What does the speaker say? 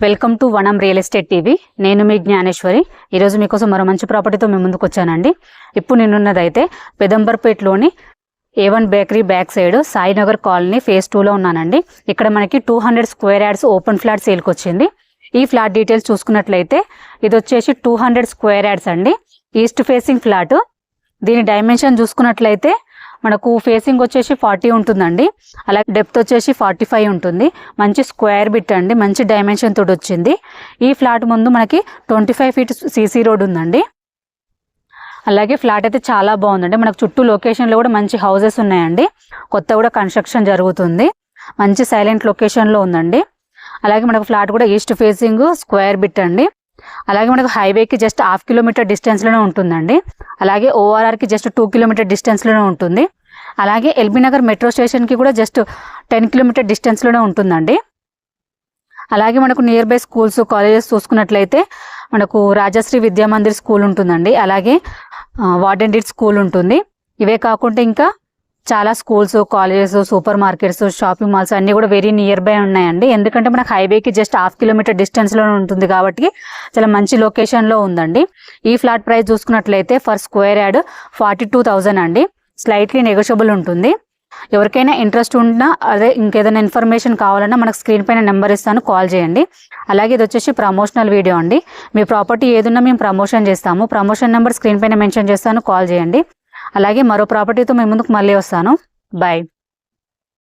Welcome to వనం real estate TV. నేను మీ జ్ఞానేశ్వరి. ఈరోజు మీకోసం మరో మంచి ప్రాపర్టీతో మీ ముందుకు వచ్చానండి. ఇప్పుడు నేనున్నదైతే పెదంబర్పేటలోని A1 bakery back side Sainagar colony phase 2లో ఉన్నానండి. ఇక్కడ మనకి 200 స్క్వేర్ యార్డ్స్ ఓపెన్ ఫ్లాట్ సేల్కి వచ్చింది. ఈ ఫ్లాట్ డీటెయిల్స్ చూసుకున్నట్లయితే ఇది వచ్చేసి 200 స్క్వేర్ యార్డ్స్ అండి. East facing flat. దీని డైమెన్షన్ చూసుకున్నట్లయితే మనకు ఫేసింగ్ వచ్చేసి 40 ఉంటుందండి. అలాగే డెప్త్ వచ్చేసి 45 ఉంటుంది. మంచి స్క్వేర్ బిట్ అండి, మంచి డైమెన్షన్ తోటి వచ్చింది. ఈ ఫ్లాట్ ముందు మనకి 25 ఫీట్ సీసీ రోడ్ ఉందండి. అలాగే ఫ్లాట్ అయితే చాలా బాగుందండి. మనకు చుట్టూ లొకేషన్లో కూడా మంచి హౌసెస్ ఉన్నాయండి. కొత్త కూడా కన్స్ట్రక్షన్ జరుగుతుంది. మంచి సైలెంట్ లొకేషన్లో ఉందండి. అలాగే మనకు ఫ్లాట్ కూడా ఈస్ట్ ఫేసింగ్ స్క్వేర్ బిట్ అండి. అలాగే మనకు హైవేకి జస్ట్ 1/2 కిలోమీటర్ డిస్టెన్స్లోనే ఉంటుందండి. అలాగే ORRకి జస్ట్ 2 కిలోమీటర్ డిస్టెన్స్లోనే ఉంటుంది. అలాగే ఎల్బీ నగర్ మెట్రో స్టేషన్కి కూడా జస్ట్ 10 కిలోమీటర్ డిస్టెన్స్లోనే ఉంటుందండి. అలాగే మనకు నియర్ బై స్కూల్స్ కాలేజెస్ చూసుకున్నట్లయితే మనకు రాజశ్రీ విద్యామందిర్ స్కూల్ ఉంటుందండి. అలాగే వార్డెన్ డీడ్ స్కూల్ ఉంటుంది. ఇవే కాకుండా ఇంకా చాలా schools, colleges, super markets, shopping malls అన్నీ కూడా వెరీ నియర్ బై ఉన్నాయండి. ఎందుకంటే మనకు హైవేకి జస్ట్ 1/2 కిలోమీటర్ డిస్టెన్స్లోనే ఉంటుంది కాబట్టి చాలా మంచి లొకేషన్లో ఉందండి. ఈ ఫ్లాట్ ప్రైస్ చూసుకున్నట్లయితే ఫర్ స్క్వేర్ యార్డ్ 42,000 అండి. స్లైట్లీ నెగోషియబుల్ ఉంటుంది. ఎవరికైనా ఇంట్రెస్ట్ ఉన్నా అదే ఇంకేదైనా ఇన్ఫర్మేషన్ కావాలన్నా మనకు స్క్రీన్ పైన నెంబర్ ఇస్తాను, కాల్ చేయండి. అలాగే ఇది వచ్చేసి ప్రమోషనల్ వీడియో అండి. మీ ప్రాపర్టీ ఏదున్నా మేము ప్రమోషన్ చేస్తాము. ప్రమోషన్ నెంబర్ స్క్రీన్ పైన మెన్షన్ చేస్తాను, కాల్ చేయండి. అలాగే మరో ప్రాపర్టీతో మీ ముందుకు మళ్ళీ వస్తాను. బాయ్.